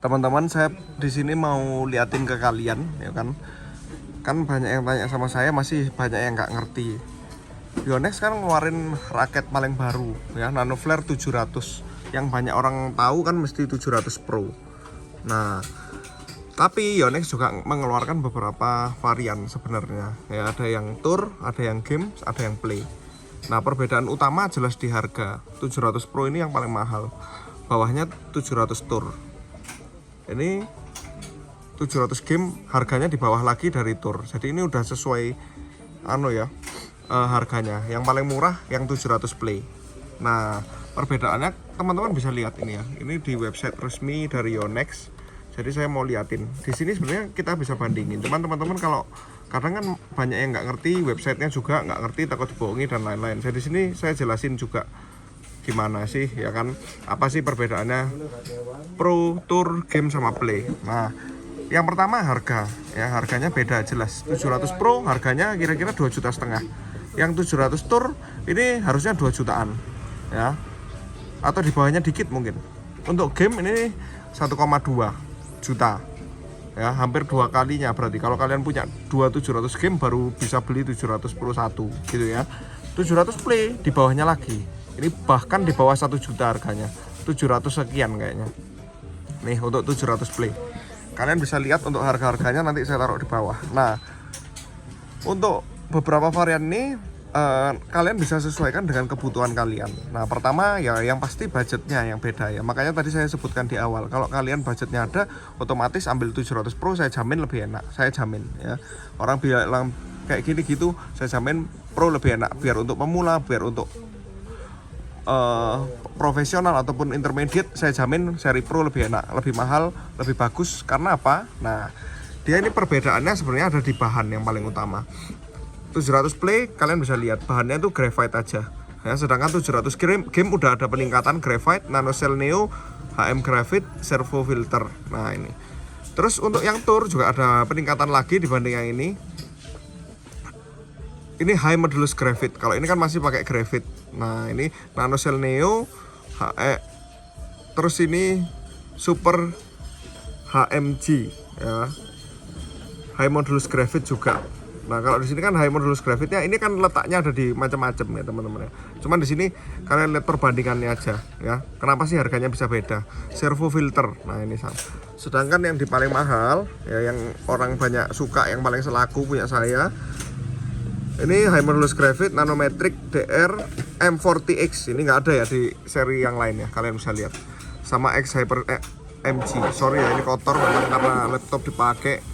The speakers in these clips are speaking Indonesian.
Teman-teman, saya di sini mau liatin ke kalian, ya kan? Kan banyak yang tanya sama saya, masih banyak yang nggak ngerti. Yonex kan ngeluarin raket paling baru, ya, Nanoflare 700. Yang banyak orang tahu kan mesti 700 Pro. Nah, tapi Yonex juga mengeluarkan beberapa varian sebenarnya. Ya, ada yang tour, ada yang game, ada yang play. Nah, perbedaan utama jelas di harga. 700 Pro ini yang paling mahal. Bawahnya 700 tour. Ini 700 game harganya di bawah lagi dari tour. Jadi ini udah sesuai harganya. Yang paling murah yang 700 play. Nah, perbedaannya teman-teman bisa lihat ini ya. Ini di website resmi dari Yonex. Jadi saya mau liatin. Di sini sebenarnya kita bisa bandingin. Cuman teman-teman kalau kadang kan banyak yang nggak ngerti, websitenya juga nggak ngerti, takut dibohongi dan lain-lain. Jadi di sini saya jelasin juga gimana sih, ya kan, apa sih perbedaannya Pro, Tour, Game sama Play. Nah, yang pertama harga, ya, harganya beda jelas. 700 Pro harganya kira-kira 2,5 juta. Yang 700 Tour ini harusnya 2 jutaan, ya, atau di bawahnya dikit mungkin. Untuk game ini 1,2 juta, ya, hampir 2 kalinya. Berarti kalau kalian punya 700 game baru bisa beli 700 Pro 1 gitu ya. 700 Play di bawahnya lagi. Ini bahkan di bawah 1 juta harganya, 700 sekian kayaknya. Nih untuk 700 Play. Kalian bisa lihat untuk harga-harganya nanti saya taruh di bawah. Nah, untuk beberapa varian ini kalian bisa sesuaikan dengan kebutuhan kalian. Nah, pertama ya yang pasti budgetnya yang beda ya. Makanya tadi saya sebutkan di awal, kalau kalian budgetnya ada, otomatis ambil 700 Pro, saya jamin lebih enak. Saya jamin ya. Orang bilang kayak gini gitu, saya jamin Pro lebih enak, biar untuk pemula, biar untuk profesional ataupun intermediate, saya jamin seri Pro lebih enak, lebih mahal, lebih bagus. Karena apa? Nah, dia ini perbedaannya sebenarnya ada di bahan yang paling utama. 700 Play kalian bisa lihat bahannya itu graphite aja, ya, sedangkan 700 game udah ada peningkatan graphite, nanocell neo, HM graphite, servo filter. Nah ini, terus untuk yang tour juga ada peningkatan lagi dibanding yang ini. Ini high modulus graphite. Kalau ini kan masih pakai graphite. Nah, ini nanocell neo, terus ini super HMG, ya. High modulus graphite juga. Nah, kalau di sini kan high modulus graphite-nya ini kan letaknya ada di macam-macam ya, teman-teman ya. Cuman di sini kalian lihat perbandingannya aja, ya. Kenapa sih harganya bisa beda? Servo filter. Nah, ini sama. Sedangkan yang di paling mahal, ya, yang orang banyak suka, yang paling selaku punya saya, ini high modulus graphite nanometric DR M40X. Ini nggak ada ya di seri yang lain ya, kalian bisa lihat. Sama X Hyper MG. Sorry ya, ini kotor memang karena laptop dipakai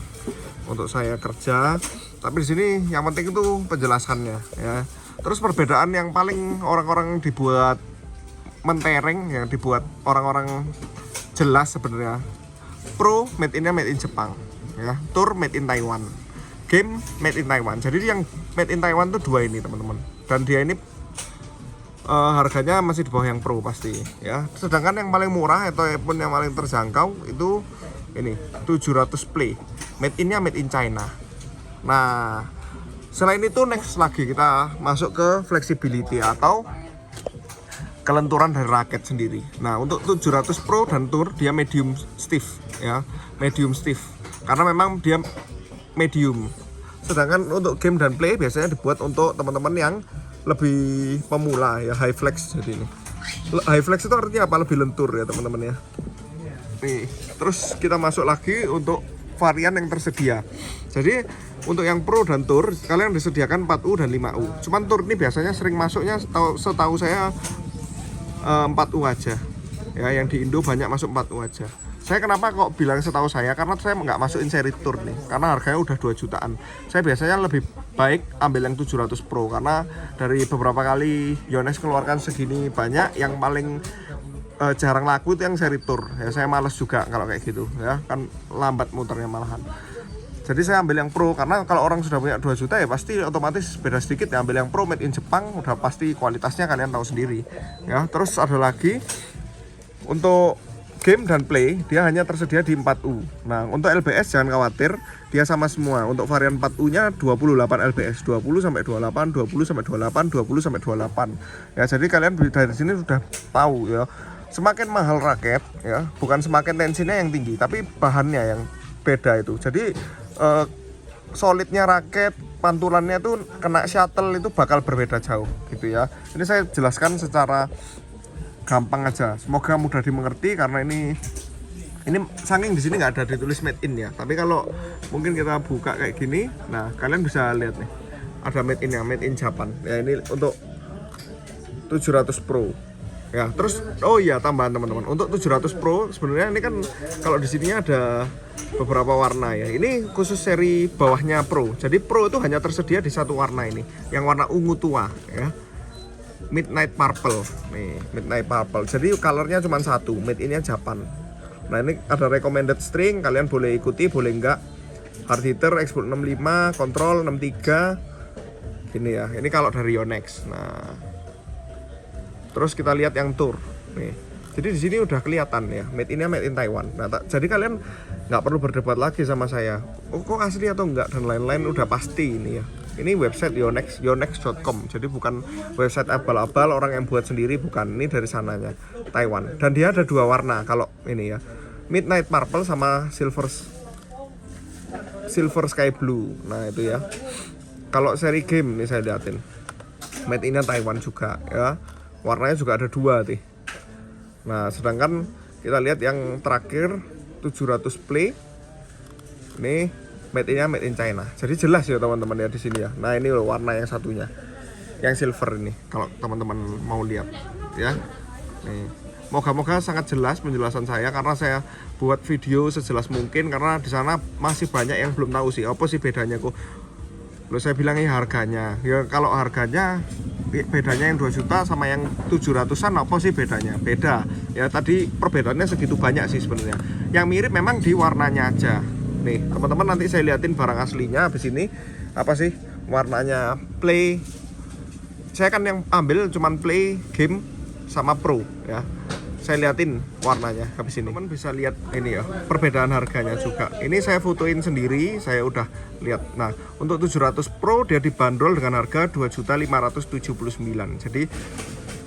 untuk saya kerja. Tapi di sini yang penting itu penjelasannya ya. Terus perbedaan yang paling orang-orang dibuat mentereng, yang dibuat orang-orang jelas sebenarnya. Pro made in Jepang, ya. Tour made in Taiwan. Game made in Taiwan. Jadi yang made in Taiwan tuh dua ini, teman-teman. Dan dia ini harganya masih di bawah yang Pro pasti, ya. Sedangkan yang paling murah ataupun yang paling terjangkau itu ini 700 Play. Made in China. Nah, selain itu next lagi kita masuk ke flexibility atau kelenturan dari raket sendiri. Nah, untuk 700 Pro dan Tour dia medium stiff, ya. Medium stiff. Karena memang dia medium. Sedangkan untuk game dan play biasanya dibuat untuk teman-teman yang lebih pemula, ya, high flex. Jadi ini high flex itu artinya apa? Lebih lentur ya, teman-teman ya. Nih, terus kita masuk lagi untuk varian yang tersedia. Jadi untuk yang Pro dan Tour kalian disediakan 4U dan 5U. Cuman Tour ini biasanya sering masuknya setahu saya 4U aja. Ya, yang di Indo banyak masuk 4U aja. Saya kenapa kok bilang setahu saya? Karena saya nggak masukin seri Tour nih, karena harganya udah 2 jutaan. Saya biasanya lebih baik ambil yang 700 Pro, karena dari beberapa kali Yonex keluarkan segini banyak, yang paling jarang laku itu yang seri Tour. Ya, saya males juga kalau kayak gitu, ya, kan lambat muternya malahan. Jadi saya ambil yang Pro, karena kalau orang sudah punya 2 juta ya pasti otomatis beda sedikit ya. Ambil yang Pro made in Jepang, udah pasti kualitasnya kalian tahu sendiri, ya. Terus ada lagi untuk game dan play, dia hanya tersedia di 4U. Nah, untuk LBS jangan khawatir, dia sama semua. Untuk varian 4U-nya 28 LBS, 20 sampai 28, 20 sampai 28, 20 sampai 28. Ya, jadi kalian dari sini sudah tahu ya. semakin mahal raket ya, bukan semakin tensinya yang tinggi, tapi bahannya yang beda itu. Jadi solidnya raket, pantulannya tuh kena shuttle itu bakal berbeda jauh gitu ya. Ini saya jelaskan secara gampang aja, semoga mudah dimengerti karena ini saking di sini nggak ada ditulis made in ya. Tapi kalau mungkin kita buka kayak gini, nah kalian bisa lihat nih, ada made in ya, made in Japan. Ya ini untuk 700 Pro. Ya, terus oh iya tambahan teman-teman, untuk 700 Pro sebenarnya ini kan kalau di sini ada beberapa warna ya. Ini khusus seri bawahnya Pro. Jadi Pro itu hanya tersedia di satu warna ini, yang warna ungu tua ya. Midnight Purple. Nih, Midnight Purple. Jadi colornya cuma satu, made in-nya Japan. Nah, ini ada recommended string, kalian boleh ikuti, boleh enggak. Hard hitter export 65, control 63. Gini ya. Ini kalau dari Yonex. Nah, terus kita lihat yang tour nih. Jadi di sini udah kelihatan ya, made in-nya made in Taiwan. Nah, jadi kalian nggak perlu berdebat lagi sama saya. Oh, kok asli atau enggak dan lain-lain, udah pasti ini ya. Ini website Yonex, yonex.com. Jadi bukan website abal-abal orang yang buat sendiri, bukan. Ini dari sananya, Taiwan. Dan dia ada dua warna kalau ini ya. Midnight Purple sama Silver Sky Blue. Nah, itu ya. Kalau seri game nih saya liatin. Made in Taiwan juga ya. Warnanya juga ada dua nih. Nah, sedangkan kita lihat yang terakhir 700 play. Ini made in China. Jadi jelas ya teman-teman ya di sini ya. Nah, ini loh warna yang satunya. Yang silver ini kalau teman-teman mau lihat ya. Nih. Moga-moga sangat jelas penjelasan saya karena saya buat video sejelas mungkin karena di sana masih banyak yang belum tahu sih apa sih bedanya kok. Loh, saya bilangnya harganya. Ya kalau harganya bedanya yang 2 juta sama yang 700-an apa sih bedanya? Beda. Ya tadi perbedaannya segitu banyak sih sebenarnya. Yang mirip memang di warnanya aja. Nih, teman-teman nanti saya liatin barang aslinya habis ini apa sih warnanya play. Saya kan yang ambil cuman play, game sama pro ya. Saya liatin warnanya habis ini. Teman bisa lihat ini ya, perbedaan harganya juga. Ini saya fotoin sendiri, saya udah lihat. Nah, untuk 700 Pro dia dibanderol dengan harga 2.579. Jadi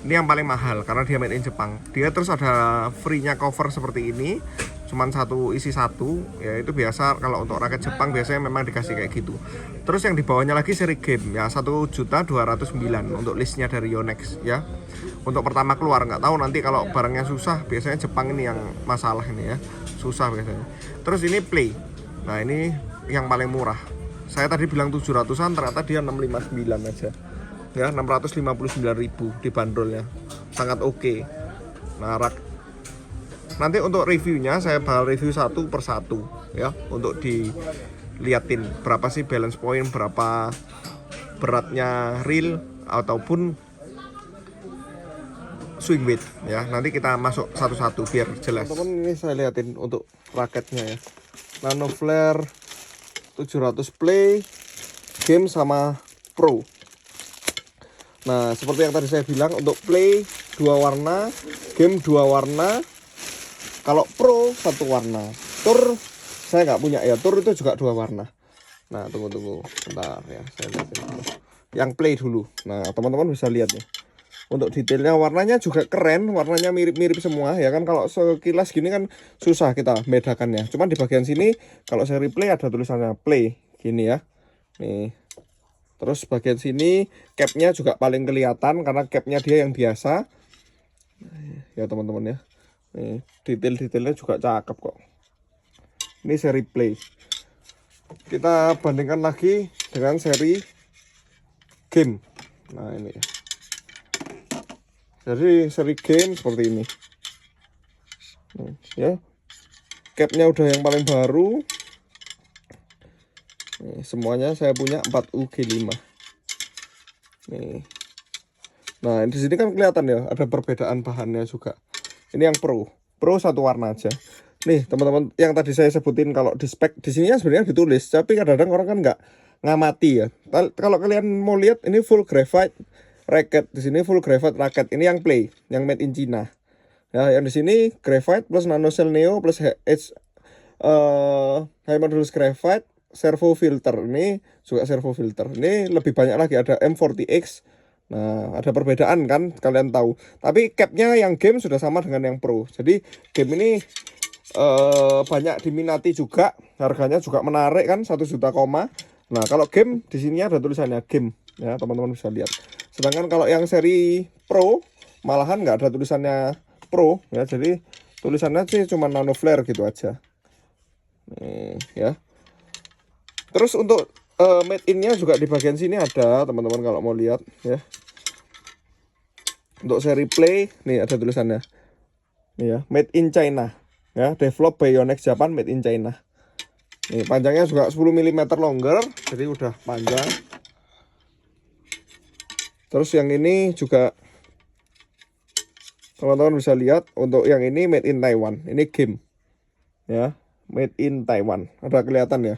ini yang paling mahal karena dia made in Jepang. Dia terus ada free-nya cover seperti ini. Cuman satu isi satu, ya itu biasa kalau untuk raket Jepang biasanya memang dikasih kayak gitu. Terus yang di bawahnya lagi seri game ya 1.209.000 untuk listnya dari Yonex ya. Untuk pertama keluar, nggak tahu nanti kalau barangnya susah, biasanya Jepang ini yang masalah ini ya, susah biasanya. Terus ini play, nah ini yang paling murah. Saya tadi bilang 700-an, ternyata dia 659 aja ya, 659.000 dibanderolnya, sangat oke. Nah, nanti untuk reviewnya saya bakal review satu per satu ya, untuk diliatin berapa sih balance point, berapa beratnya reel ataupun swing weight ya. Nanti kita masuk satu-satu biar jelas. Teman-teman, ini saya liatin untuk raketnya ya. Nano Flare 700 play, game sama pro. Nah, seperti yang tadi saya bilang, untuk play 2 warna, game 2 warna. Kalau pro 1 warna. Tour saya nggak punya ya, tour itu juga 2 warna. Nah, tunggu bentar ya, saya liatin dulu. Yang play dulu. Nah, teman-teman bisa lihat nih. Untuk detailnya warnanya juga keren, warnanya mirip-mirip semua ya kan. Kalau sekilas gini kan susah kita bedakannya. Cuman di bagian sini kalau saya replay ada tulisannya play gini ya. Nih. Terus bagian sini capnya juga paling kelihatan karena capnya dia yang biasa. Ya teman-teman ya. Nih, detail-detailnya juga cakep kok. Ini seri play. Kita bandingkan lagi dengan seri game. Nah, ini ya. Jadi seri game seperti ini ya, capnya udah yang paling baru. Nih, semuanya saya punya 4UG5 nih. Nah, di sini kan kelihatan ya ada perbedaan bahannya juga. Ini yang pro 1 warna aja. Nih teman-teman, yang tadi saya sebutin kalau di spek di sini sebenarnya ditulis, tapi kadang-kadang orang kan nggak ngamati ya. Kalau kalian mau lihat, ini full graphite racket, di sini full graphite racket. Ini yang play, yang made in China. Ya, yang di sini graphite plus nanocell neo plus high modulus graphite servo filter. Ini juga servo filter. Ini lebih banyak lagi, ada M40X Nah, ada perbedaan kan, kalian tahu. Tapi capnya yang game sudah sama dengan yang pro. Jadi game ini banyak diminati juga, harganya juga menarik kan, 1 juta koma. Nah, kalau game di sini ada tulisannya game ya, teman-teman bisa lihat. Sedangkan kalau yang seri pro malahan nggak ada tulisannya pro ya, jadi tulisannya sih cuma nano flare gitu aja. Ya. Terus untuk made in-nya juga di bagian sini ada, teman-teman kalau mau lihat ya. Untuk seri play nih ada tulisannya. Nih ya, made in China. Ya, develop by Yonex Japan, made in China. Nih, panjangnya juga 10 mm longer, jadi udah panjang. Terus yang ini juga teman-teman bisa lihat, untuk yang ini made in Taiwan. Ini game. Ya, made in Taiwan. Ada kelihatan ya.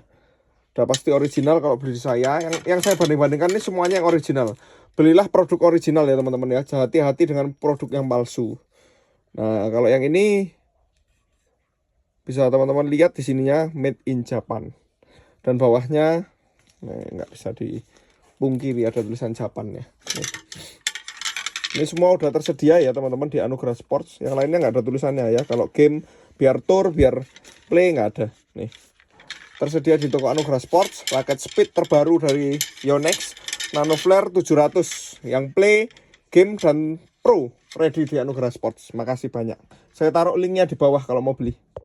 Udah pasti original kalau beli di saya. Yang saya banding-bandingkan ini semuanya yang original. Belilah produk original ya teman-teman ya. Hati-hati dengan produk yang palsu. Nah, kalau yang ini bisa teman-teman lihat di sininya made in Japan. Dan bawahnya nggak bisa dipungkiri ada tulisan Japan ya. Ini semua udah tersedia ya teman-teman di Anugerah Sports. Yang lainnya nggak ada tulisannya ya. Kalau game biar tour, biar play nggak ada. Nih. Tersedia di toko Anugerah Sports, raket speed terbaru dari Yonex, Nano Flare 700, yang play, game, dan pro ready di Anugerah Sports. Makasih banyak. Saya taruh linknya di bawah kalau mau beli.